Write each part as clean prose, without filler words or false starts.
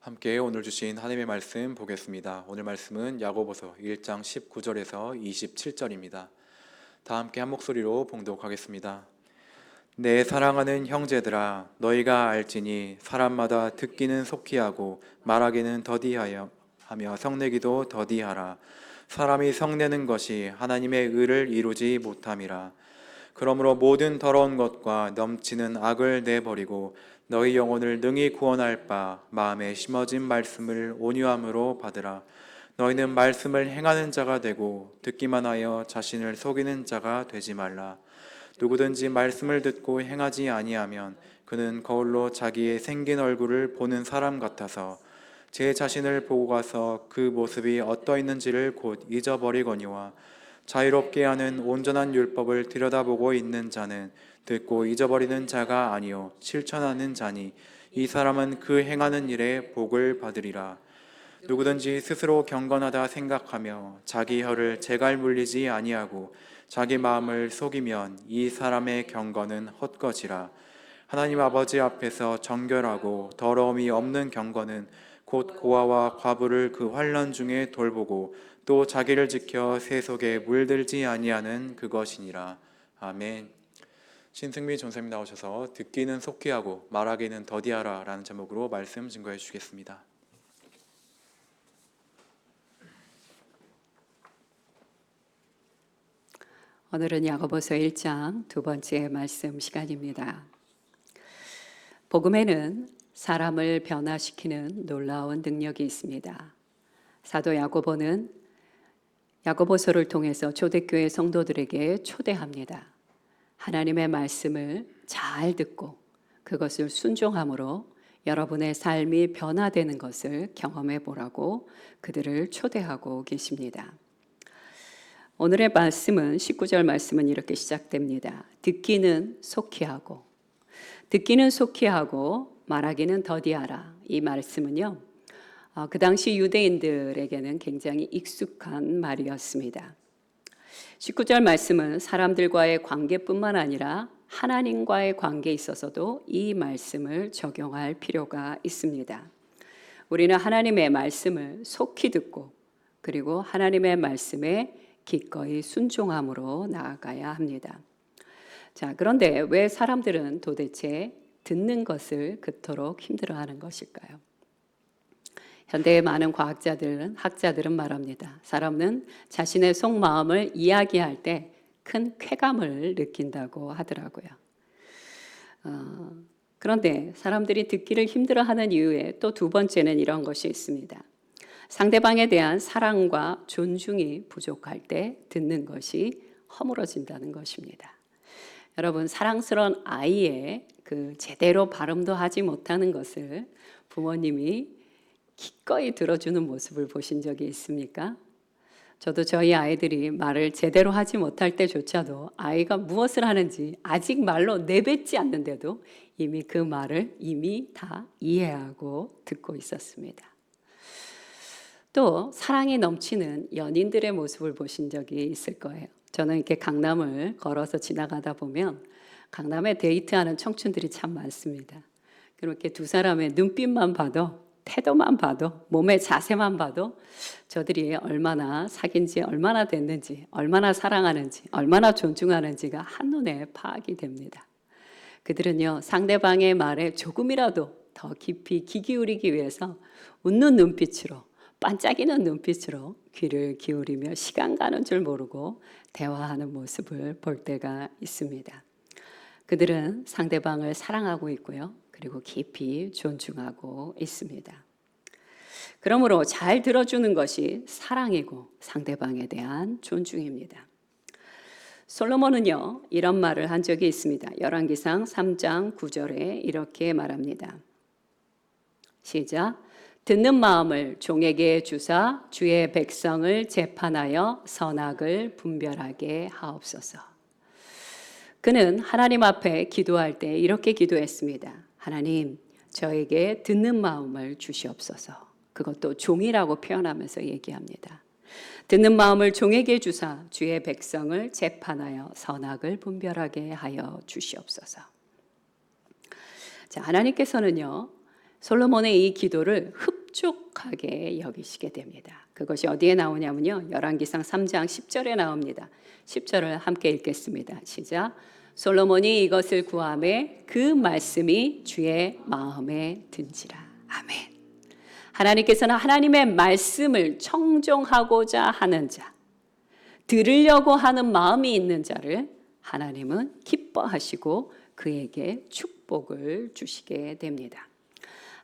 함께 오늘 주신 하나님의 말씀 보겠습니다. 오늘 말씀은 야고보서 1장 19절에서 27절입니다. 다 함께 한 목소리로 봉독하겠습니다. 내 사랑하는 형제들아, 너희가 알지니 사람마다 듣기는 속히하고 말하기는 더디하여 하며 성내기도 더디하라. 사람이 성내는 것이 하나님의 의를 이루지 못함이라. 그러므로 모든 더러운 것과 넘치는 악을 내버리고 너희 영혼을 능히 구원할 바 마음에 심어진 말씀을 온유함으로 받으라. 너희는 말씀을 행하는 자가 되고 듣기만 하여 자신을 속이는 자가 되지 말라. 누구든지 말씀을 듣고 행하지 아니하면 그는 거울로 자기의 생긴 얼굴을 보는 사람 같아서 제 자신을 보고 가서 그 모습이 어떠했는지를 곧 잊어버리거니와 자유롭게 하는 온전한 율법을 들여다보고 있는 자는 듣고 잊어버리는 자가 아니요 실천하는 자니 이 사람은 그 행하는 일에 복을 받으리라. 누구든지 스스로 경건하다 생각하며 자기 혀를 재갈 물리지 아니하고 자기 마음을 속이면 이 사람의 경건은 헛것이라. 하나님 아버지 앞에서 정결하고 더러움이 없는 경건은 곧 고아와 과부를 그 환난 중에 돌보고 또 자기를 지켜 새 속에 물들지 아니하는 그것이니라. 아멘. 신승미 전사님 나오셔서 듣기는 속히 하고 말하기는 더디하라 라는 제목으로 말씀 증거해 주시겠습니다. 오늘은 야고보서 1장 두 번째 말씀 시간입니다. 복음에는 사람을 변화시키는 놀라운 능력이 있습니다. 사도 야고보는 야고보서를 통해서 초대교회 성도들에게 초대합니다. 하나님의 말씀을 잘 듣고 그것을 순종함으로 여러분의 삶이 변화되는 것을 경험해 보라고 그들을 초대하고 계십니다. 오늘의 말씀은 19절 말씀은 이렇게 시작됩니다. 듣기는 속히 하고 말하기는 더디하라. 이 말씀은요, 그 당시 유대인들에게는 굉장히 익숙한 말이었습니다. 19절 말씀은 사람들과의 관계뿐만 아니라 하나님과의 관계에 있어서도 이 말씀을 적용할 필요가 있습니다. 우리는 하나님의 말씀을 속히 듣고 그리고 하나님의 말씀에 기꺼이 순종함으로 나아가야 합니다. 자, 그런데 왜 사람들은 도대체 듣는 것을 그토록 힘들어하는 것일까요? 현대의 많은 학자들은 말합니다. 사람은 자신의 속마음을 이야기할 때 큰 쾌감을 느낀다고 하더라고요. 그런데 사람들이 듣기를 힘들어하는 이유에 또 두 번째는 이런 것이 있습니다. 상대방에 대한 사랑과 존중이 부족할 때 듣는 것이 허물어진다는 것입니다. 여러분, 사랑스러운 아이의 그 제대로 발음도 하지 못하는 것을 부모님이 기꺼이 들어주는 모습을 보신 적이 있습니까? 저도 저희 아이들이 말을 제대로 하지 못할 때조차도 아이가 무엇을 하는지 아직 말로 내뱉지 않는데도 이미 그 말을 다 이해하고 듣고 있었습니다. 또 사랑이 넘치는 연인들의 모습을 보신 적이 있을 거예요. 저는 이렇게 강남을 걸어서 지나가다 보면 강남에 데이트하는 청춘들이 참 많습니다. 그렇게 두 사람의 눈빛만 봐도, 태도만 봐도, 몸의 자세만 봐도 저들이 얼마나 사귄 지 얼마나 됐는지, 얼마나 사랑하는지, 얼마나 존중하는지가 한눈에 파악이 됩니다. 그들은요, 상대방의 말에 조금이라도 더 깊이 귀 기울이기 위해서 웃는 눈빛으로, 반짝이는 눈빛으로 귀를 기울이며 시간 가는 줄 모르고 대화하는 모습을 볼 때가 있습니다. 그들은 상대방을 사랑하고 있고요. 그리고 깊이 존중하고 있습니다. 그러므로 잘 들어주는 것이 사랑이고 상대방에 대한 존중입니다. 솔로몬은요, 이런 말을 한 적이 있습니다. 열왕기상 3장 9절에 이렇게 말합니다. 시작. 듣는 마음을 종에게 주사 주의 백성을 재판하여 선악을 분별하게 하옵소서. 그는 하나님 앞에 기도할 때 이렇게 기도했습니다. 하나님, 저에게 듣는 마음을 주시옵소서. 그것도 종이라고 표현하면서 얘기합니다. 듣는 마음을 종에게 주사 주의 백성을 재판하여 선악을 분별하게 하여 주시옵소서. 자, 하나님께서는요, 솔로몬의 이 기도를 흡족하게 여기시게 됩니다. 그것이 어디에 나오냐면요. 열왕기상 3장 10절에 나옵니다. 10절을 함께 읽겠습니다. 시작. 솔로몬이 이것을 구하매 그 말씀이 주의 마음에 든지라. 아멘. 하나님께서는 하나님의 말씀을 청종하고자 하는 자, 들으려고 하는 마음이 있는 자를 하나님은 기뻐하시고 그에게 축복을 주시게 됩니다.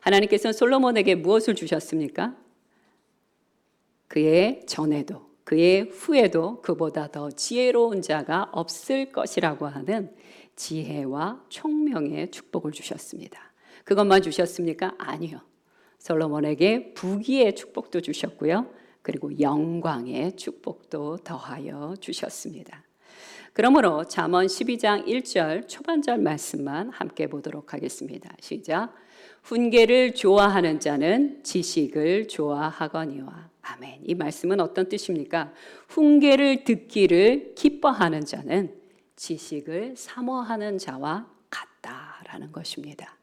하나님께서는 솔로몬에게 무엇을 주셨습니까? 그의 전에도 그의 후에도 그보다 더 지혜로운 자가 없을 것이라고 하는 지혜와 총명의 축복을 주셨습니다. 그것만 주셨습니까? 아니요. 솔로몬에게 부귀의 축복도 주셨고요. 그리고 영광의 축복도 더하여 주셨습니다. 그러므로 잠언 12장 1절 초반절 말씀만 함께 보도록 하겠습니다. 시작. 훈계를 좋아하는 자는 지식을 좋아하거니와. 아멘. 이 말씀은 어떤 뜻입니까? 훈계를 듣기를 기뻐하는 자는 지식을 사모하는 자와 같다라는 것입니다.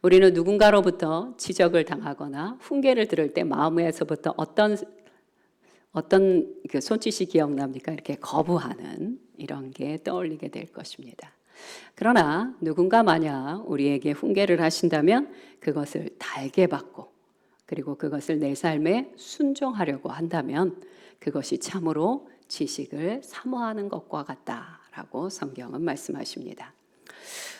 우리는 누군가로부터 지적을 당하거나 훈계를 들을 때 마음에서부터 어떤 그 손짓이 기억납니까? 이렇게 거부하는 이런 게 떠올리게 될 것입니다. 그러나 누군가 만약 우리에게 훈계를 하신다면 그것을 달게 받고 그리고 그것을 내 삶에 순종하려고 한다면 그것이 참으로 지식을 사모하는 것과 같다라고 성경은 말씀하십니다.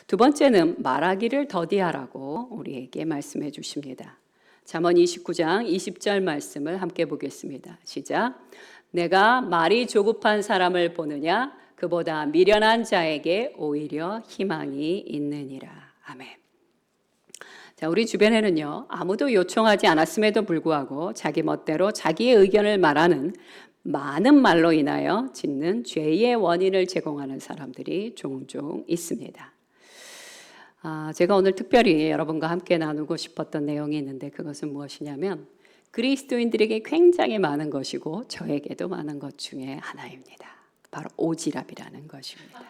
두 번째는 말하기를 더디하라고 우리에게 말씀해 주십니다. 잠언 29장 20절 말씀을 함께 보겠습니다. 시작. 내가 말이 조급한 사람을 보느냐 그보다 미련한 자에게 오히려 희망이 있느니라. 아멘. 자, 우리 주변에는요, 아무도 요청하지 않았음에도 불구하고 자기 멋대로 자기의 의견을 말하는 많은 말로 인하여 짓는 죄의 원인을 제공하는 사람들이 종종 있습니다. 제가 오늘 특별히 여러분과 함께 나누고 싶었던 내용이 있는데 그것은 무엇이냐면 그리스도인들에게 굉장히 많은 것이고 저에게도 많은 것 중에 하나입니다. 바로 오지랖이라는 것입니다.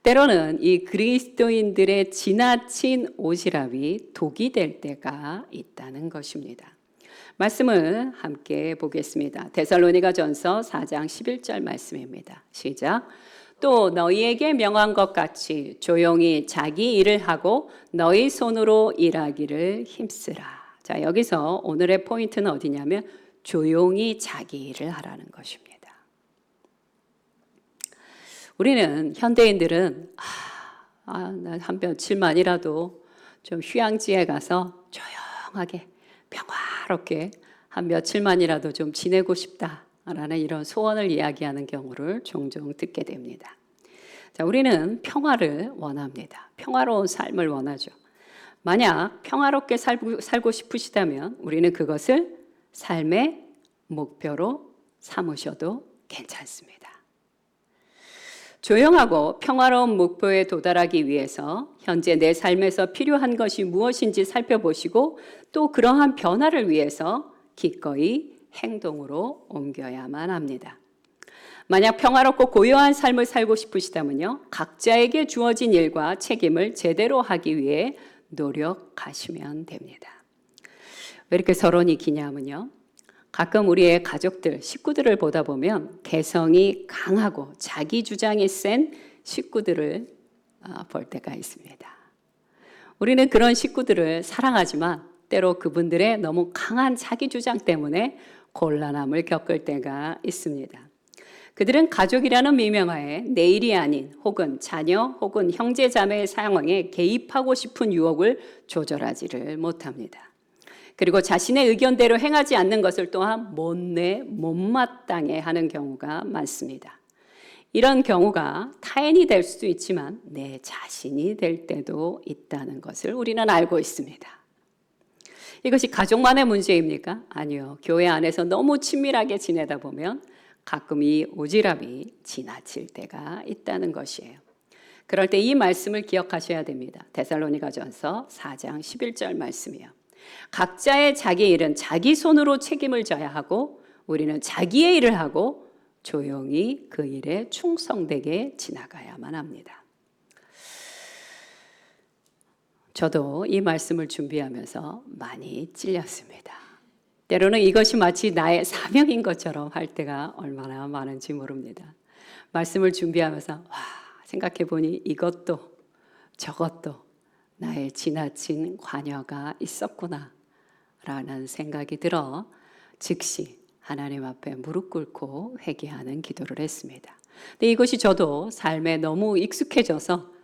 때로는 이 그리스도인들의 지나친 오지랖이 독이 될 때가 있다는 것입니다. 말씀을 함께 보겠습니다. 데살로니가전서 4장 11절 말씀입니다. 시작. 또 너희에게 명한 것 같이 조용히 자기 일을 하고 너희 손으로 일하기를 힘쓰라. 자, 여기서 오늘의 포인트는 어디냐면 조용히 자기 일을 하라는 것입니다. 우리는 현대인들은 난 한 며칠만이라도 좀 휴양지에 가서 조용하게 평화롭게 한 며칠만이라도 좀 지내고 싶다라는 이런 소원을 이야기하는 경우를 종종 듣게 됩니다. 자, 우리는 평화를 원합니다. 평화로운 삶을 원하죠. 만약 평화롭게 살고 싶으시다면 우리는 그것을 삶의 목표로 삼으셔도 괜찮습니다. 조용하고 평화로운 목표에 도달하기 위해서 현재 내 삶에서 필요한 것이 무엇인지 살펴보시고 또 그러한 변화를 위해서 기꺼이 행동으로 옮겨야만 합니다. 만약 평화롭고 고요한 삶을 살고 싶으시다면요, 각자에게 주어진 일과 책임을 제대로 하기 위해 노력하시면 됩니다. 왜 이렇게 서론이 기냐면요, 가끔 우리의 가족들, 식구들을 보다 보면 개성이 강하고 자기 주장이 센 식구들을 볼 때가 있습니다. 우리는 그런 식구들을 사랑하지만 때로 그분들의 너무 강한 자기 주장 때문에 곤란함을 겪을 때가 있습니다. 그들은 가족이라는 미명하에 내 일이 아닌 혹은 자녀 혹은 형제 자매의 상황에 개입하고 싶은 유혹을 조절하지를 못합니다. 그리고 자신의 의견대로 행하지 않는 것을 또한 못마땅해 하는 경우가 많습니다. 이런 경우가 타인이 될 수도 있지만 내 자신이 될 때도 있다는 것을 우리는 알고 있습니다. 이것이 가족만의 문제입니까? 아니요. 교회 안에서 너무 친밀하게 지내다 보면 가끔 이 오지랖이 지나칠 때가 있다는 것이에요. 그럴 때 이 말씀을 기억하셔야 됩니다. 데살로니가전서 4장 11절 말씀이요. 각자의 자기 일은 자기 손으로 책임을 져야 하고 우리는 자기의 일을 하고 조용히 그 일에 충성되게 지나가야만 합니다. 저도 이 말씀을 준비하면서 많이 찔렸습니다. 때로는 이것이 마치 나의 사명인 것처럼 할 때가 얼마나 많은지 모릅니다. 말씀을 준비하면서 생각해 보니 이것도 저것도 나의 지나친 관여가 있었구나 라는 생각이 들어 즉시 하나님 앞에 무릎 꿇고 회개하는 기도를 했습니다. 근데 이것이 저도 삶에 너무 익숙해져서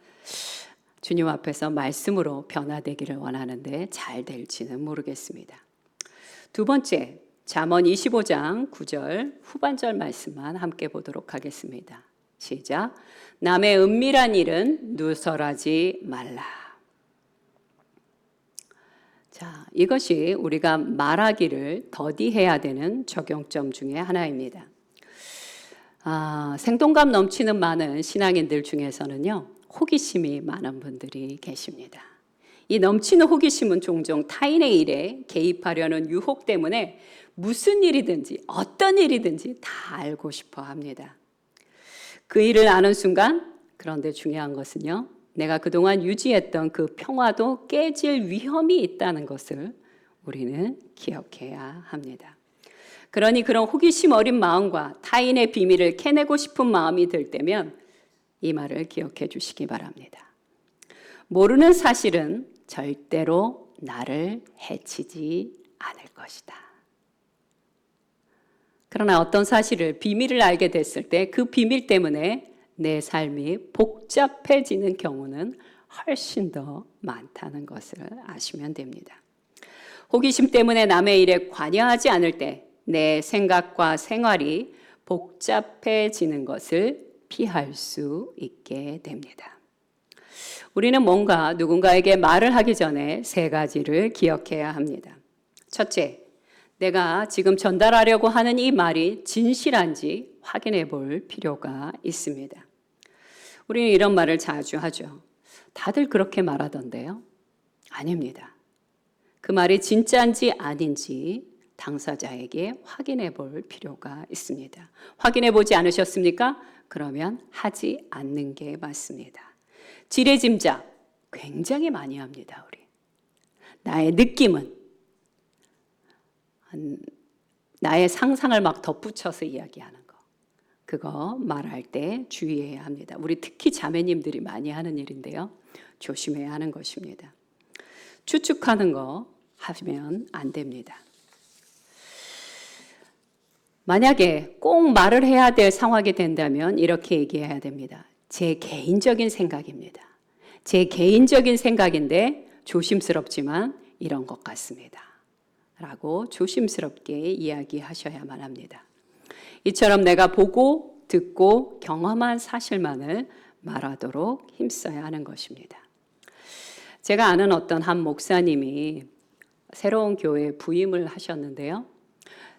주님 앞에서 말씀으로 변화되기를 원하는데 잘 될지는 모르겠습니다. 두 번째, 잠언 25장 9절 후반절 말씀만 함께 보도록 하겠습니다. 시작. 남의 은밀한 일은 누설하지 말라. 자, 이것이 우리가 말하기를 더디해야 되는 적용점 중에 하나입니다. 생동감 넘치는 많은 신앙인들 중에서는요, 호기심이 많은 분들이 계십니다. 이 넘치는 호기심은 종종 타인의 일에 개입하려는 유혹 때문에 무슨 일이든지 어떤 일이든지 다 알고 싶어 합니다. 그 일을 아는 순간, 그런데 중요한 것은요, 내가 그동안 유지했던 그 평화도 깨질 위험이 있다는 것을 우리는 기억해야 합니다. 그러니 그런 호기심 어린 마음과 타인의 비밀을 캐내고 싶은 마음이 들 때면 이 말을 기억해 주시기 바랍니다. 모르는 사실은 절대로 나를 해치지 않을 것이다. 그러나 어떤 사실을, 비밀을 알게 됐을 때 그 비밀 때문에 내 삶이 복잡해지는 경우는 훨씬 더 많다는 것을 아시면 됩니다. 호기심 때문에 남의 일에 관여하지 않을 때 내 생각과 생활이 복잡해지는 것을 피할 수 있게 됩니다. 우리는 뭔가 누군가에게 말을 하기 전에 세 가지를 기억해야 합니다. 첫째, 내가 지금 전달하려고 하는 이 말이 진실한지 확인해 볼 필요가 있습니다. 우리는 이런 말을 자주 하죠. 다들 그렇게 말하던데요. 아닙니다. 그 말이 진짜인지 아닌지 당사자에게 확인해 볼 필요가 있습니다. 확인해 보지 않으셨습니까? 그러면 하지 않는 게 맞습니다. 지레짐작 굉장히 많이 합니다, 우리. 나의 느낌은, 나의 상상을 막 덧붙여서 이야기하는 거. 그거 말할 때 주의해야 합니다. 우리 특히 자매님들이 많이 하는 일인데요. 조심해야 하는 것입니다. 추측하는 거 하면 안 됩니다. 만약에 꼭 말을 해야 될 상황이 된다면 이렇게 얘기해야 됩니다. 제 개인적인 생각입니다. 제 개인적인 생각인데 조심스럽지만 이런 것 같습니다. 라고 조심스럽게 이야기하셔야만 합니다. 이처럼 내가 보고 듣고 경험한 사실만을 말하도록 힘써야 하는 것입니다. 제가 아는 어떤 한 목사님이 새로운 교회에 부임을 하셨는데요.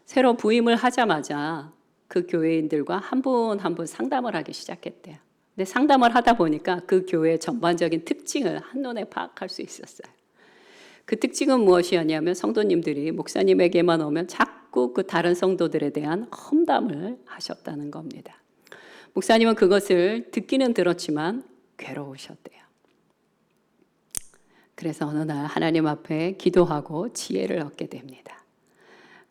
새로 부임을 하자마자 그 교회인들과 한 분 한 분 상담을 하기 시작했대요. 근데 상담을 하다 보니까 그 교회의 전반적인 특징을 한눈에 파악할 수 있었어요. 그 특징은 무엇이었냐면 성도님들이 목사님에게만 오면 자꾸 그 다른 성도들에 대한 험담을 하셨다는 겁니다. 목사님은 그것을 듣기는 들었지만 괴로우셨대요. 그래서 어느 날 하나님 앞에 기도하고 지혜를 얻게 됩니다.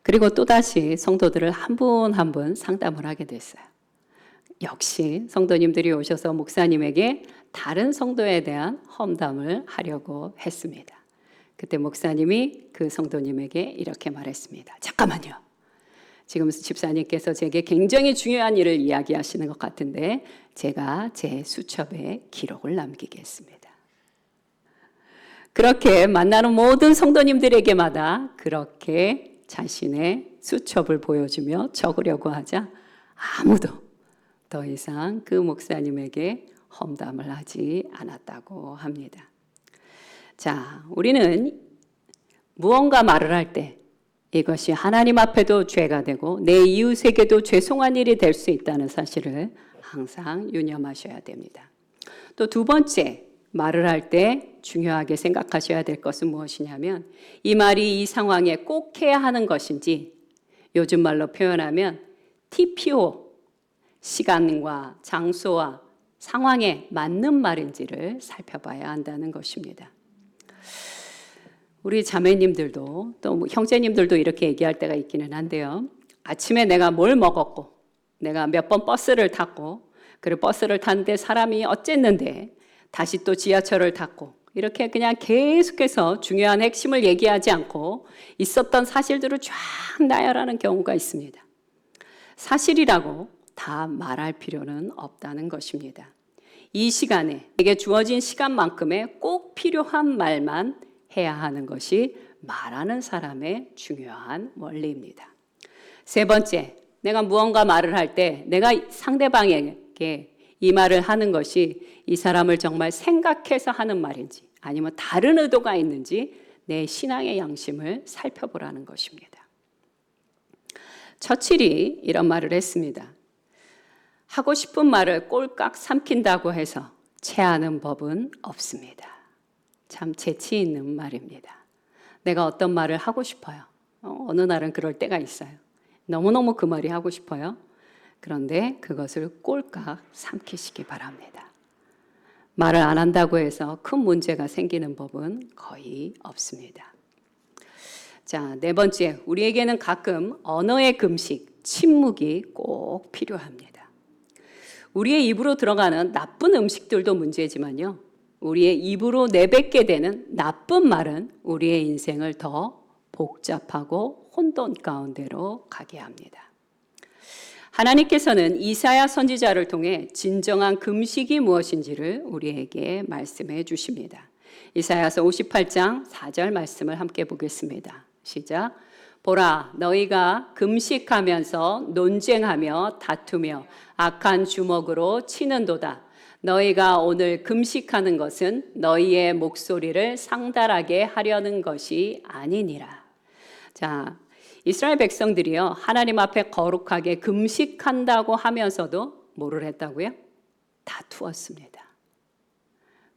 그리고 또다시 성도들을 한 분 한 분 상담을 하게 됐어요. 역시 성도님들이 오셔서 목사님에게 다른 성도에 대한 험담을 하려고 했습니다. 그때 목사님이 그 성도님에게 이렇게 말했습니다. 잠깐만요. 지금 집사님께서 제게 굉장히 중요한 일을 이야기하시는 것 같은데 제가 제 수첩에 기록을 남기겠습니다. 그렇게 만나는 모든 성도님들에게마다 그렇게 자신의 수첩을 보여주며 적으려고 하자 아무도 더 이상 그 목사님에게 험담을 하지 않았다고 합니다. 자, 우리는 무언가 말을 할 때 이것이 하나님 앞에도 죄가 되고 내 이웃에게도 죄송한 일이 될 수 있다는 사실을 항상 유념하셔야 됩니다. 또 두 번째, 말을 할 때 중요하게 생각하셔야 될 것은 무엇이냐면 이 말이 이 상황에 꼭 해야 하는 것인지 요즘 말로 표현하면 TPO, 시간과 장소와 상황에 맞는 말인지를 살펴봐야 한다는 것입니다. 우리 자매님들도 또 뭐 형제님들도 이렇게 얘기할 때가 있기는 한데요. 아침에 내가 뭘 먹었고, 내가 몇 번 버스를 탔고, 그리고 버스를 탔는데 사람이 어쨌는데, 다시 또 지하철을 탔고, 이렇게 그냥 계속해서 중요한 핵심을 얘기하지 않고 있었던 사실들을 쫙 나열하는 경우가 있습니다. 사실이라고 다 말할 필요는 없다는 것입니다. 이 시간에 내게 주어진 시간만큼의 꼭 필요한 말만 해야 하는 것이 말하는 사람의 중요한 원리입니다. 세 번째, 내가 무언가 말을 할 때 내가 상대방에게 이 말을 하는 것이 이 사람을 정말 생각해서 하는 말인지 아니면 다른 의도가 있는지 내 신앙의 양심을 살펴보라는 것입니다. 처칠이 이런 말을 했습니다. 하고 싶은 말을 꼴깍 삼킨다고 해서 체하는 법은 없습니다. 참 재치 있는 말입니다. 내가 어떤 말을 하고 싶어요. 어느 날은 그럴 때가 있어요. 너무너무 그 말이 하고 싶어요. 그런데 그것을 꼴깍 삼키시기 바랍니다. 말을 안 한다고 해서 큰 문제가 생기는 법은 거의 없습니다. 자, 네 번째, 우리에게는 가끔 언어의 금식, 침묵이 꼭 필요합니다. 우리의 입으로 들어가는 나쁜 음식들도 문제지만요. 우리의 입으로 내뱉게 되는 나쁜 말은 우리의 인생을 더 복잡하고 혼돈 가운데로 가게 합니다. 하나님께서는 이사야 선지자를 통해 진정한 금식이 무엇인지를 우리에게 말씀해 주십니다. 이사야서 58장 4절 말씀을 함께 보겠습니다. 시작. 보라, 너희가 금식하면서 논쟁하며 다투며 악한 주먹으로 치는도다. 너희가 오늘 금식하는 것은 너희의 목소리를 상달하게 하려는 것이 아니니라. 자, 이스라엘 백성들이요, 하나님 앞에 거룩하게 금식한다고 하면서도 뭐를 했다고요? 다투었습니다.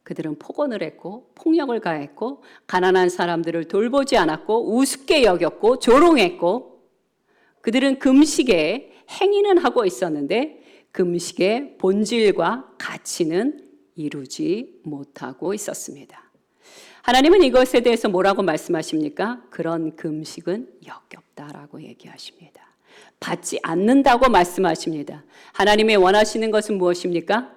그들은 폭언을 했고 폭력을 가했고 가난한 사람들을 돌보지 않았고 우습게 여겼고 조롱했고 그들은 금식에 행위는 하고 있었는데 금식의 본질과 가치는 이루지 못하고 있었습니다. 하나님은 이것에 대해서 뭐라고 말씀하십니까? 그런 금식은 역겹다라고 얘기하십니다. 받지 않는다고 말씀하십니다. 하나님이 원하시는 것은 무엇입니까?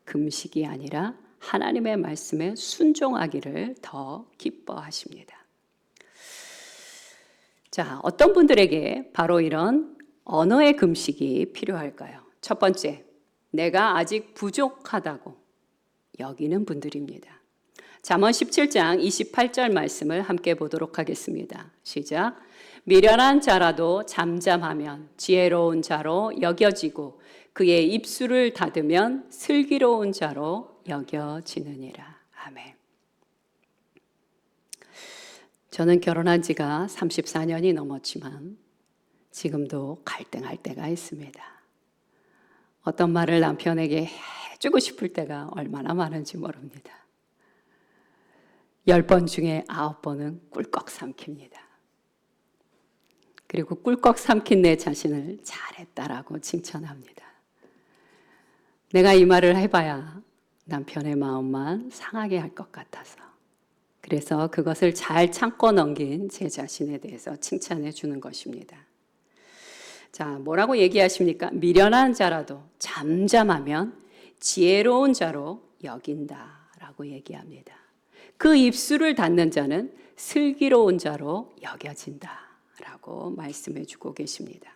금식이 아니라 하나님의 말씀에 순종하기를 더 기뻐하십니다. 자, 어떤 분들에게 바로 이런 언어의 금식이 필요할까요? 첫 번째, 내가 아직 부족하다고 여기는 분들입니다. 잠언 17장 28절 말씀을 함께 보도록 하겠습니다. 시작. 미련한 자라도 잠잠하면 지혜로운 자로 여겨지고 그의 입술을 닫으면 슬기로운 자로 여겨지느니라. 아멘. 저는 결혼한 지가 34년이 넘었지만 지금도 갈등할 때가 있습니다. 어떤 말을 남편에게 해주고 싶을 때가 얼마나 많은지 모릅니다. 10번 중에 9번은 꿀꺽 삼킵니다. 그리고 꿀꺽 삼킨 내 자신을 잘했다라고 칭찬합니다. 내가 이 말을 해봐야 남편의 마음만 상하게 할 것 같아서 그래서 그것을 잘 참고 넘긴 제 자신에 대해서 칭찬해 주는 것입니다. 자, 뭐라고 얘기하십니까? 미련한 자라도 잠잠하면 지혜로운 자로 여긴다라고 얘기합니다. 그 입술을 닫는 자는 슬기로운 자로 여겨진다라고 말씀해 주고 계십니다.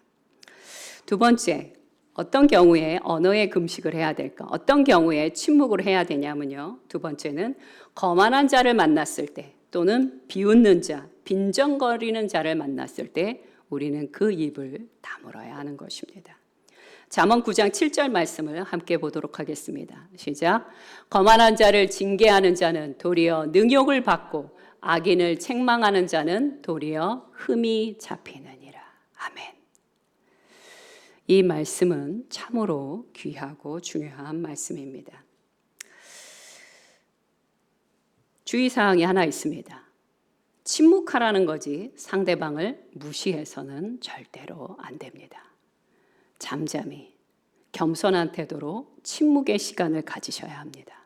두 번째, 어떤 경우에 언어의 금식을 해야 될까? 어떤 경우에 침묵을 해야 되냐면요. 두 번째는 거만한 자를 만났을 때 또는 비웃는 자, 빈정거리는 자를 만났을 때 우리는 그 입을 다물어야 하는 것입니다. 잠언 9장 7절 말씀을 함께 보도록 하겠습니다. 시작. 거만한 자를 징계하는 자는 도리어 능욕을 받고 악인을 책망하는 자는 도리어 흠이 잡히느니라. 아멘. 이 말씀은 참으로 귀하고 중요한 말씀입니다. 주의사항이 하나 있습니다. 침묵하라는 거지 상대방을 무시해서는 절대로 안 됩니다. 잠잠히 겸손한 태도로 침묵의 시간을 가지셔야 합니다.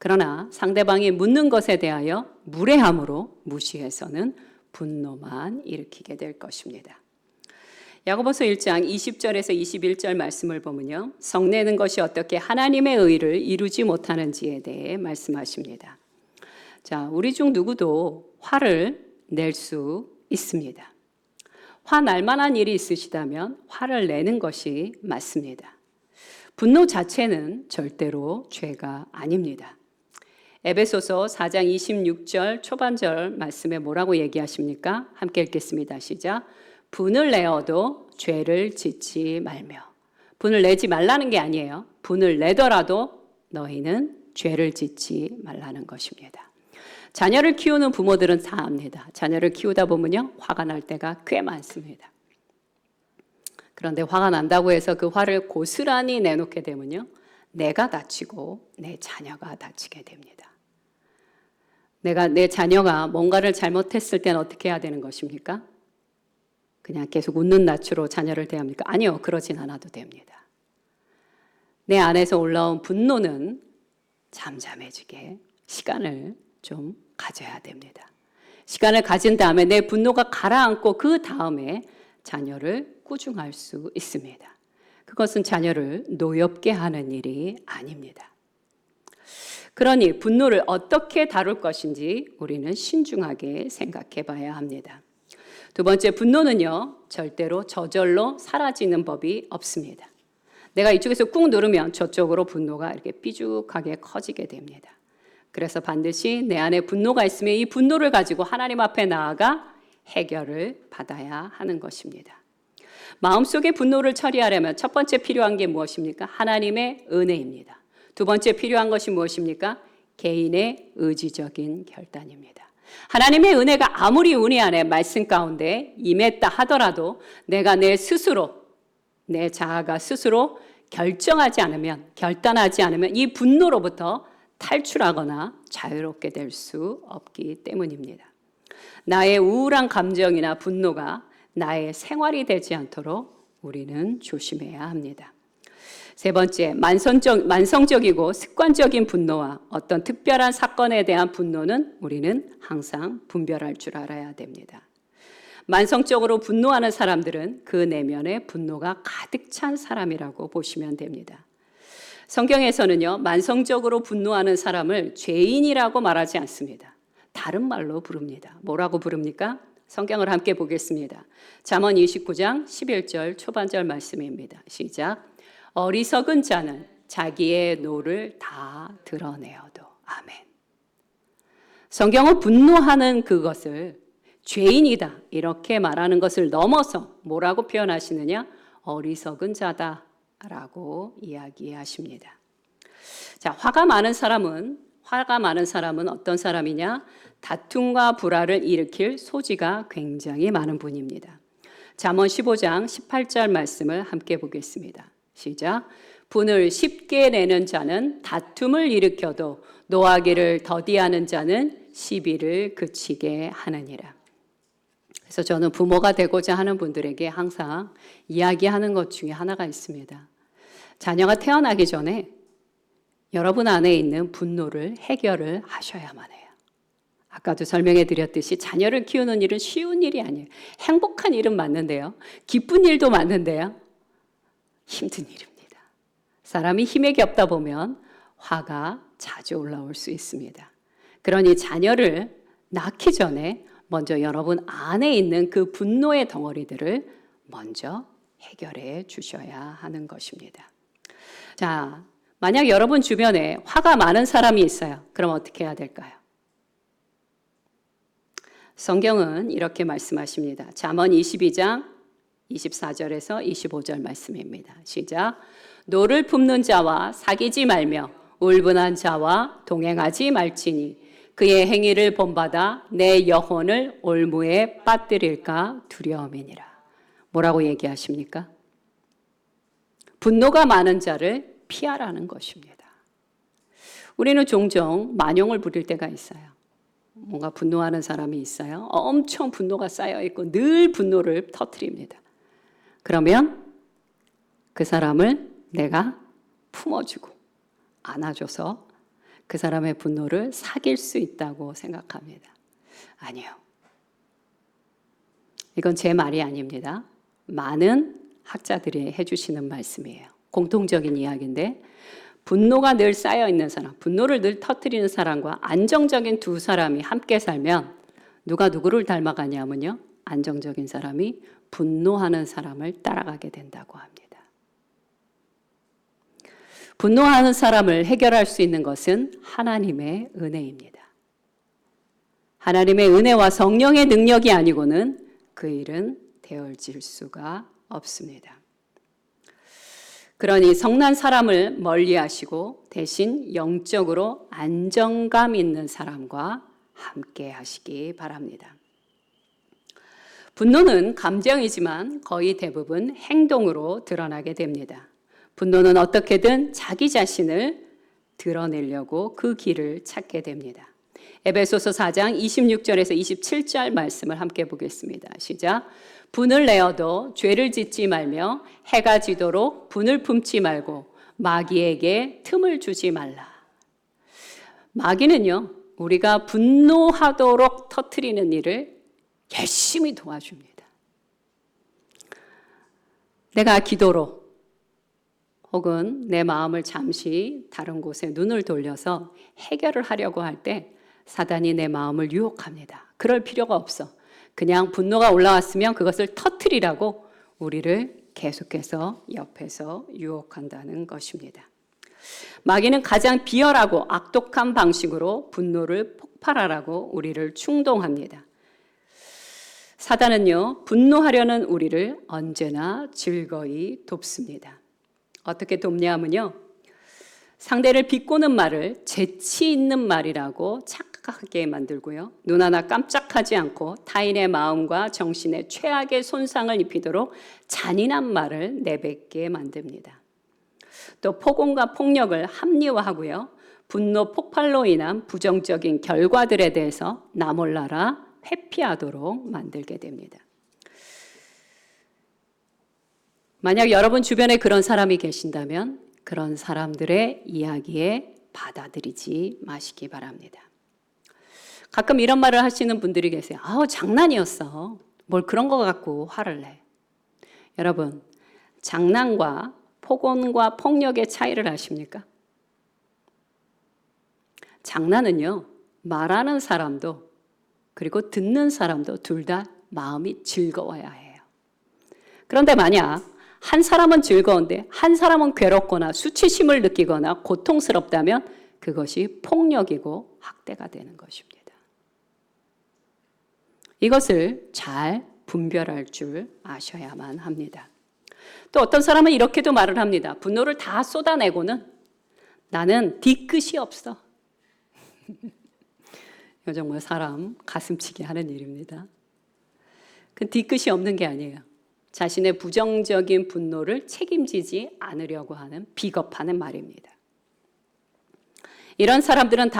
그러나 상대방이 묻는 것에 대하여 무례함으로 무시해서는 분노만 일으키게 될 것입니다. 야고보서 1장 20절에서 21절 말씀을 보면요, 성내는 것이 어떻게 하나님의 의를 이루지 못하는지에 대해 말씀하십니다. 자, 우리 중 누구도 화를 낼 수 있습니다. 화 날 만한 일이 있으시다면 화를 내는 것이 맞습니다. 분노 자체는 절대로 죄가 아닙니다. 에베소서 4장 26절 초반절 말씀에 뭐라고 얘기하십니까? 함께 읽겠습니다. 시작. 분을 내어도 죄를 짓지 말며. 분을 내지 말라는 게 아니에요. 분을 내더라도 너희는 죄를 짓지 말라는 것입니다. 자녀를 키우는 부모들은 다 압니다. 자녀를 키우다 보면요, 화가 날 때가 꽤 많습니다. 그런데 화가 난다고 해서 그 화를 고스란히 내놓게 되면요, 내가 다치고 내 자녀가 다치게 됩니다. 내 자녀가 뭔가를 잘못했을 때는 어떻게 해야 되는 것입니까? 그냥 계속 웃는 낯으로 자녀를 대합니까? 아니요, 그러진 않아도 됩니다. 내 안에서 올라온 분노는 잠잠해지게 시간을 좀 가져야 됩니다. 시간을 가진 다음에 내 분노가 가라앉고 그 다음에 자녀를 꾸중할 수 있습니다. 그것은 자녀를 노엽게 하는 일이 아닙니다. 그러니 분노를 어떻게 다룰 것인지 우리는 신중하게 생각해 봐야 합니다. 두 번째, 분노는요, 절대로 저절로 사라지는 법이 없습니다. 내가 이쪽에서 꾹 누르면 저쪽으로 분노가 이렇게 삐죽하게 커지게 됩니다. 그래서 반드시 내 안에 분노가 있으면 이 분노를 가지고 하나님 앞에 나아가 해결을 받아야 하는 것입니다. 마음속의 분노를 처리하려면 첫 번째 필요한 게 무엇입니까? 하나님의 은혜입니다. 두 번째 필요한 것이 무엇입니까? 개인의 의지적인 결단입니다. 하나님의 은혜가 아무리 우리 안에 말씀 가운데 임했다 하더라도 내가 내 스스로, 내 자아가 스스로 결단하지 않으면 이 분노로부터 탈출하거나 자유롭게 될 수 없기 때문입니다. 나의 우울한 감정이나 분노가 나의 생활이 되지 않도록 우리는 조심해야 합니다. 세 번째, 만성적이고 습관적인 분노와 어떤 특별한 사건에 대한 분노는 우리는 항상 분별할 줄 알아야 됩니다. 만성적으로 분노하는 사람들은 그 내면에 분노가 가득 찬 사람이라고 보시면 됩니다. 성경에서는요, 만성적으로 분노하는 사람을 죄인이라고 말하지 않습니다. 다른 말로 부릅니다. 뭐라고 부릅니까? 성경을 함께 보겠습니다. 잠언 29장 11절 초반절 말씀입니다. 시작. 어리석은 자는 자기의 노를 다 드러내어도. 아멘. 성경은 분노하는 그것을 죄인이다 이렇게 말하는 것을 넘어서 뭐라고 표현하시느냐? 어리석은 자다라고 이야기하십니다. 자, 화가 많은 사람은 어떤 사람이냐? 다툼과 불화를 일으킬 소지가 굉장히 많은 분입니다. 잠언 15장 18절 말씀을 함께 보겠습니다. 시작. 분을 쉽게 내는 자는 다툼을 일으켜도 노하기를 더디하는 자는 시비를 그치게 하느니라. 그래서 저는 부모가 되고자 하는 분들에게 항상 이야기하는 것 중에 하나가 있습니다. 자녀가 태어나기 전에 여러분 안에 있는 분노를 해결을 하셔야만 해요. 아까도 설명해 드렸듯이 자녀를 키우는 일은 쉬운 일이 아니에요. 행복한 일은 맞는데요. 기쁜 일도 맞는데요. 힘든 일입니다. 사람이 힘에 겹다 보면 화가 자주 올라올 수 있습니다. 그러니 자녀를 낳기 전에 먼저 여러분 안에 있는 그 분노의 덩어리들을 먼저 해결해 주셔야 하는 것입니다. 자, 만약 여러분 주변에 화가 많은 사람이 있어요. 그럼 어떻게 해야 될까요? 성경은 이렇게 말씀하십니다. 잠언 22장 24절에서 25절 말씀입니다. 시작. 노를 품는 자와 사귀지 말며 울분한 자와 동행하지 말지니 그의 행위를 본받아 내 영혼을 올무에 빠뜨릴까 두려움이니라. 뭐라고 얘기하십니까? 분노가 많은 자를 피하라는 것입니다. 우리는 종종 만용을 부릴 때가 있어요. 뭔가 분노하는 사람이 있어요. 엄청 분노가 쌓여있고 늘 분노를 터뜨립니다. 그러면 그 사람을 내가 품어주고 안아줘서 그 사람의 분노를 사귈 수 있다고 생각합니다. 아니요. 이건 제 말이 아닙니다. 많은 학자들이 해주시는 말씀이에요. 공통적인 이야기인데 분노가 늘 쌓여있는 사람, 분노를 늘 터뜨리는 사람과 안정적인 두 사람이 함께 살면 누가 누구를 닮아가냐면요. 안정적인 사람이 분노하는 사람을 따라가게 된다고 합니다. 분노하는 사람을 해결할 수 있는 것은 하나님의 은혜입니다. 하나님의 은혜와 성령의 능력이 아니고는 그 일은 되어질 수가 없습니다. 그러니 성난 사람을 멀리하시고 대신 영적으로 안정감 있는 사람과 함께 하시기 바랍니다. 분노는 감정이지만 거의 대부분 행동으로 드러나게 됩니다. 분노는 어떻게든 자기 자신을 드러내려고 그 길을 찾게 됩니다. 에베소서 4장 26절에서 27절 말씀을 함께 보겠습니다. 시작. 분을 내어도 죄를 짓지 말며 해가 지도록 분을 품지 말고 마귀에게 틈을 주지 말라. 마귀는요, 우리가 분노하도록 터뜨리는 일을 열심히 도와줍니다. 내가 기도로 혹은 내 마음을 잠시 다른 곳에 눈을 돌려서 해결을 하려고 할 때 사단이 내 마음을 유혹합니다. 그럴 필요가 없어. 그냥 분노가 올라왔으면 그것을 터뜨리라고 우리를 계속해서 옆에서 유혹한다는 것입니다. 마귀는 가장 비열하고 악독한 방식으로 분노를 폭발하라고 우리를 충동합니다. 사단은요, 분노하려는 우리를 언제나 즐거이 돕습니다. 어떻게 돕냐면요, 상대를 비꼬는 말을 재치 있는 말이라고 착각하게 만들고요, 눈 하나 깜짝하지 않고 타인의 마음과 정신에 최악의 손상을 입히도록 잔인한 말을 내뱉게 만듭니다. 또 폭언과 폭력을 합리화하고요, 분노 폭발로 인한 부정적인 결과들에 대해서 나 몰라라 회피하도록 만들게 됩니다. 만약 여러분 주변에 그런 사람이 계신다면 그런 사람들의 이야기에 받아들이지 마시기 바랍니다. 가끔 이런 말을 하시는 분들이 계세요. 아우, 장난이었어. 뭘 그런 거 갖고 화를 내. 여러분, 장난과 폭언과 폭력의 차이를 아십니까? 장난은요, 말하는 사람도 그리고 듣는 사람도 둘 다 마음이 즐거워야 해요. 그런데 만약 한 사람은 즐거운데 한 사람은 괴롭거나 수치심을 느끼거나 고통스럽다면 그것이 폭력이고 학대가 되는 것입니다. 이것을 잘 분별할 줄 아셔야만 합니다. 또 어떤 사람은 이렇게도 말을 합니다. 분노를 다 쏟아내고는 나는 뒤끝이 없어. 이거 정말 사람 가슴치게 하는 일입니다. 그 뒤끝이 없는 게 아니에요. 자신의 부정적인 분노를 책임지지 않으려고 하는 비겁한 말입니다. 이런 사람들은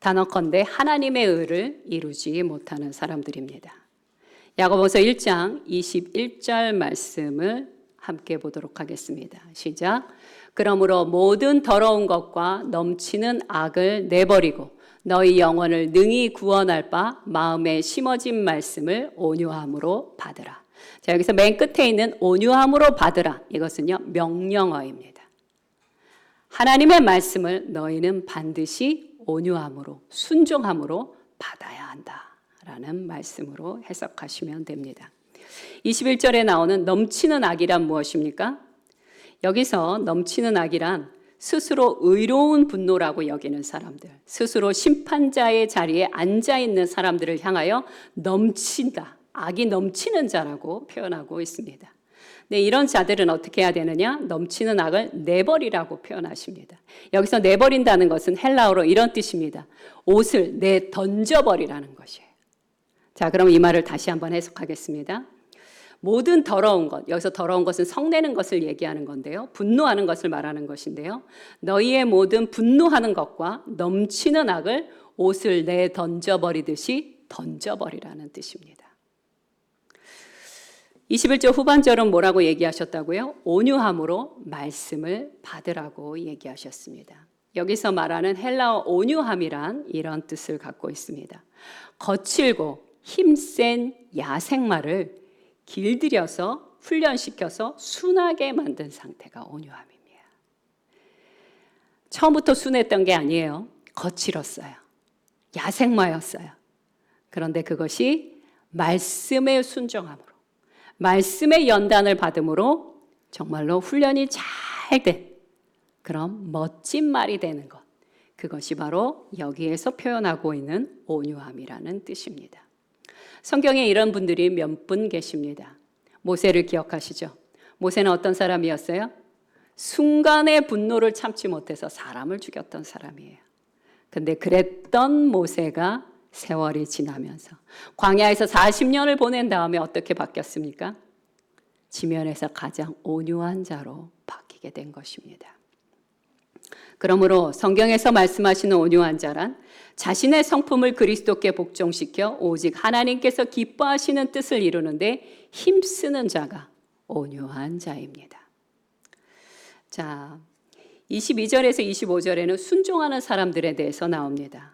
단언컨대 하나님의 의를 이루지 못하는 사람들입니다. 야고보서 1장 21절 말씀을 함께 보도록 하겠습니다. 시작. 그러므로 모든 더러운 것과 넘치는 악을 내버리고 너희 영혼을 능히 구원할 바 마음에 심어진 말씀을 온유함으로 받으라. 자, 여기서 맨 끝에 있는 온유함으로 받으라. 이것은요, 명령어입니다. 하나님의 말씀을 너희는 반드시 온유함으로, 순종함으로 받아야 한다라는 말씀으로 해석하시면 됩니다. 21절에 나오는 넘치는 악이란 무엇입니까? 여기서 넘치는 악이란 스스로 의로운 분노라고 여기는 사람들, 스스로 심판자의 자리에 앉아있는 사람들을 향하여 넘친다, 악이 넘치는 자라고 표현하고 있습니다. 네, 이런 자들은 어떻게 해야 되느냐? 넘치는 악을 내버리라고 표현하십니다. 여기서 내버린다는 것은 헬라어로 이런 뜻입니다. 옷을 내던져버리라는 것이에요. 자, 그럼 이 말을 다시 한번 해석하겠습니다. 모든 더러운 것, 여기서 더러운 것은 성내는 것을 얘기하는 건데요. 분노하는 것을 말하는 것인데요. 너희의 모든 분노하는 것과 넘치는 악을 옷을 내던져버리듯이 던져버리라는 뜻입니다. 21절 후반절은 뭐라고 얘기하셨다고요? 온유함으로 말씀을 받으라고 얘기하셨습니다. 여기서 말하는 헬라어 온유함이란 이런 뜻을 갖고 있습니다. 거칠고 힘센 야생마를 길들여서 훈련시켜서 순하게 만든 상태가 온유함입니다. 처음부터 순했던 게 아니에요. 거칠었어요. 야생마였어요. 그런데 그것이 말씀의 순종함으로, 말씀의 연단을 받음으로 정말로 훈련이 잘 된 그런 멋진 말이 되는 것. 그것이 바로 여기에서 표현하고 있는 온유함이라는 뜻입니다. 성경에 이런 분들이 몇 분 계십니다. 모세를 기억하시죠? 모세는 어떤 사람이었어요? 순간의 분노를 참지 못해서 사람을 죽였던 사람이에요. 근데 그랬던 모세가 세월이 지나면서 광야에서 40년을 보낸 다음에 어떻게 바뀌었습니까? 지면에서 가장 온유한 자로 바뀌게 된 것입니다. 그러므로 성경에서 말씀하시는 온유한 자란 자신의 성품을 그리스도께 복종시켜 오직 하나님께서 기뻐하시는 뜻을 이루는데 힘쓰는 자가 온유한 자입니다. 자, 22절에서 25절에는 순종하는 사람들에 대해서 나옵니다.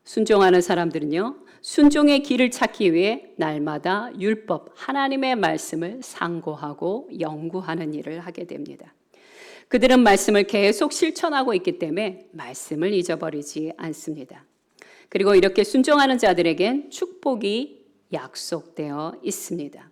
순종하는 사람들은요, 순종의 길을 찾기 위해 날마다 율법, 하나님의 말씀을 상고하고 연구하는 일을 하게 됩니다. 그들은 말씀을 계속 실천하고 있기 때문에 말씀을 잊어버리지 않습니다. 그리고 이렇게 순종하는 자들에겐 축복이 약속되어 있습니다.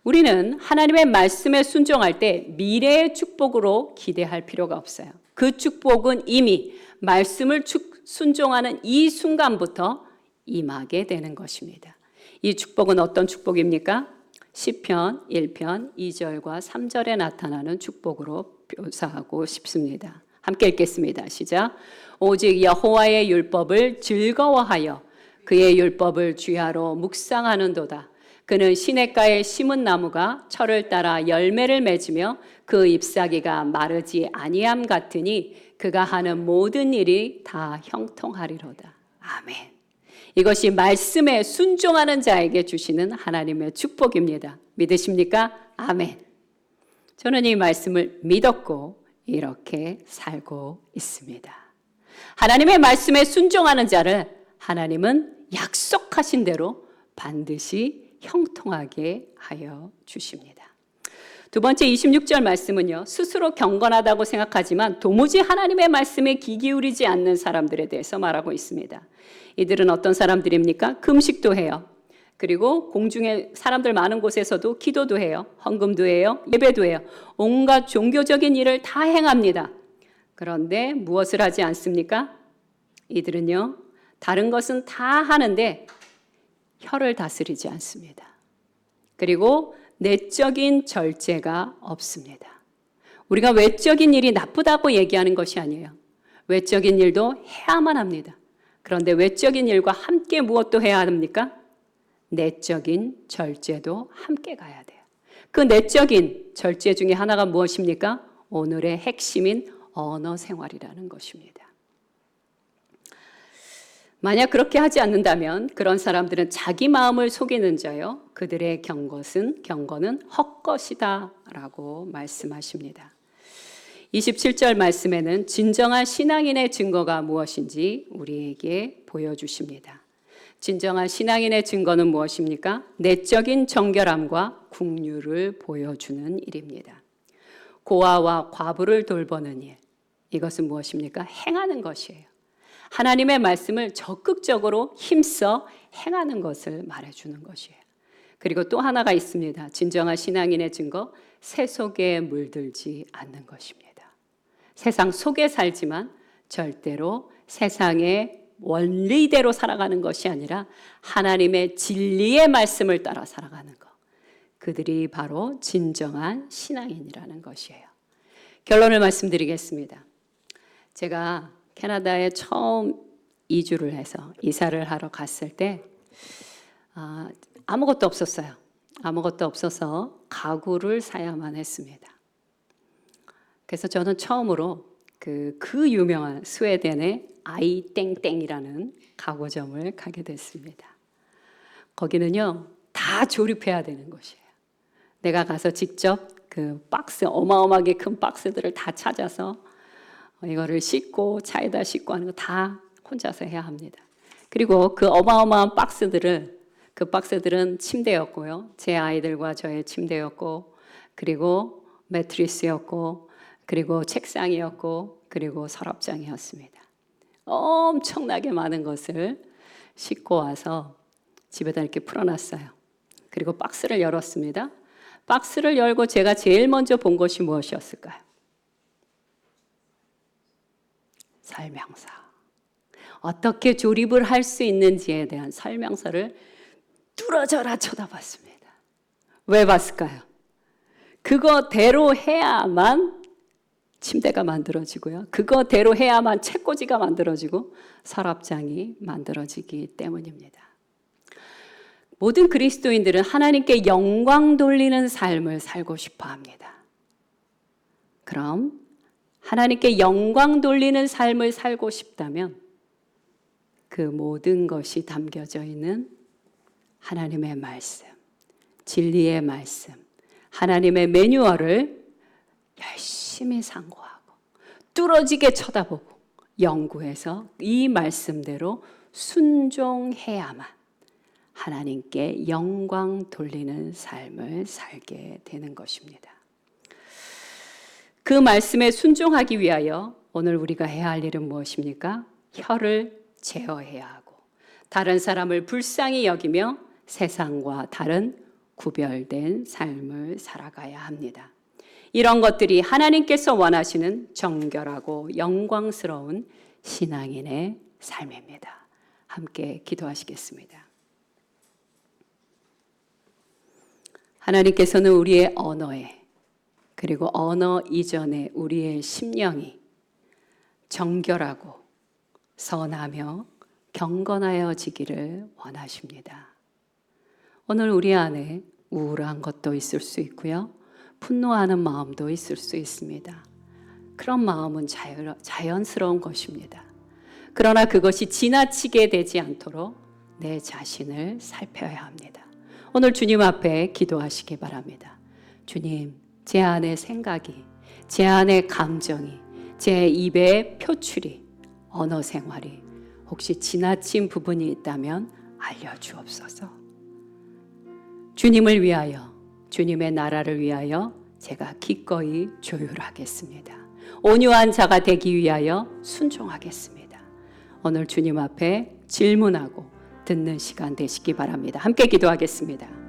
우리는 하나님의 말씀에 순종할 때 미래의 축복으로 기대할 필요가 없어요. 그 축복은 이미 말씀을 순종하는 이 순간부터 임하게 되는 것입니다. 이 축복은 어떤 축복입니까? 시편 1편 2절과 3절에 나타나는 축복으로 묘사하고 싶습니다. 함께 읽겠습니다. 시작. 오직 여호와의 율법을 즐거워하여 그의 율법을 주야로 묵상하는도다. 그는 시냇가에 심은 나무가 철을 따라 열매를 맺으며 그 잎사귀가 마르지 아니함 같으니 그가 하는 모든 일이 다 형통하리로다. 아멘. 이것이 말씀에 순종하는 자에게 주시는 하나님의 축복입니다. 믿으십니까? 아멘. 저는 이 말씀을 믿었고 이렇게 살고 있습니다. 하나님의 말씀에 순종하는 자를 하나님은 약속하신 대로 반드시 형통하게 하여 주십니다. 두 번째 26절 말씀은요, 스스로 경건하다고 생각하지만 도무지 하나님의 말씀에 귀 기울이지 않는 사람들에 대해서 말하고 있습니다. 이들은 어떤 사람들입니까? 금식도 해요. 그리고 공중에 사람들 많은 곳에서도 기도도 해요. 헌금도 해요. 예배도 해요. 온갖 종교적인 일을 다 행합니다. 그런데 무엇을 하지 않습니까? 이들은요, 다른 것은 다 하는데 혀를 다스리지 않습니다. 그리고 내적인 절제가 없습니다. 우리가 외적인 일이 나쁘다고 얘기하는 것이 아니에요. 외적인 일도 해야만 합니다. 그런데 외적인 일과 함께 무엇도 해야 합니까? 내적인 절제도 함께 가야 돼요. 그 내적인 절제 중에 하나가 무엇입니까? 오늘의 핵심인 언어 생활이라는 것입니다. 만약 그렇게 하지 않는다면 그런 사람들은 자기 마음을 속이는 자요, 그들의 경건은 헛것이다 라고 말씀하십니다. 27절 말씀에는 진정한 신앙인의 증거가 무엇인지 우리에게 보여주십니다. 진정한 신앙인의 증거는 무엇입니까? 내적인 정결함과 긍휼을 보여주는 일입니다. 고아와 과부를 돌보는 일, 이것은 무엇입니까? 행하는 것이에요. 하나님의 말씀을 적극적으로 힘써 행하는 것을 말해주는 것이에요. 그리고 또 하나가 있습니다. 진정한 신앙인의 증거, 세 속에 물들지 않는 것입니다. 세상 속에 살지만 절대로 세상의 원리대로 살아가는 것이 아니라 하나님의 진리의 말씀을 따라 살아가는 것. 그들이 바로 진정한 신앙인이라는 것이에요. 결론을 말씀드리겠습니다. 제가 캐나다에 처음 이주를 해서 이사를 하러 갔을 때 아무것도 없었어요. 아무것도 없어서 가구를 사야만 했습니다. 그래서 저는 처음으로 그 유명한 스웨덴의 아이땡땡이라는 가구점을 가게 됐습니다. 거기는요, 다 조립해야 되는 곳이에요. 내가 가서 직접 그 박스, 어마어마하게 큰 박스들을 다 찾아서 이거를 씻고 차에다 싣고 하는 거 다 혼자서 해야 합니다. 그리고 그 어마어마한 그 박스들은 침대였고요. 제 아이들과 저의 침대였고, 그리고 매트리스였고, 그리고 책상이었고, 그리고 서랍장이었습니다. 엄청나게 많은 것을 싣고 와서 집에다 이렇게 풀어놨어요. 그리고 박스를 열었습니다. 박스를 열고 제가 제일 먼저 본 것이 무엇이었을까요? 설명서. 어떻게 조립을 할 수 있는지에 대한 설명서를 뚫어져라 쳐다봤습니다. 왜 봤을까요? 그거대로 해야만 침대가 만들어지고요. 그거대로 해야만 책꽂이가 만들어지고 서랍장이 만들어지기 때문입니다. 모든 그리스도인들은 하나님께 영광 돌리는 삶을 살고 싶어 합니다. 그럼 하나님께 영광 돌리는 삶을 살고 싶다면 그 모든 것이 담겨져 있는 하나님의 말씀, 진리의 말씀, 하나님의 매뉴얼을 열심히 상고하고 뚫어지게 쳐다보고 연구해서 이 말씀대로 순종해야만 하나님께 영광 돌리는 삶을 살게 되는 것입니다. 그 말씀에 순종하기 위하여 오늘 우리가 해야 할 일은 무엇입니까? 혀를 제어해야 하고 다른 사람을 불쌍히 여기며 세상과 다른 구별된 삶을 살아가야 합니다. 이런 것들이 하나님께서 원하시는 정결하고 영광스러운 신앙인의 삶입니다. 함께 기도하시겠습니다. 하나님께서는 우리의 언어에 그리고 언어 이전에 우리의 심령이 정결하고 선하며 경건하여지기를 원하십니다. 오늘 우리 안에 우울한 것도 있을 수 있고요. 분노하는 마음도 있을 수 있습니다. 그런 마음은 자연스러운 것입니다. 그러나 그것이 지나치게 되지 않도록 내 자신을 살펴야 합니다. 오늘 주님 앞에 기도하시기 바랍니다. 주님, 제 안의 생각이, 제 안의 감정이, 제 입의 표출이, 언어 생활이 혹시 지나친 부분이 있다면 알려주옵소서. 주님을 위하여, 주님의 나라를 위하여 제가 기꺼이 조율하겠습니다. 온유한 자가 되기 위하여 순종하겠습니다. 오늘 주님 앞에 질문하고 듣는 시간 되시기 바랍니다. 함께 기도하겠습니다.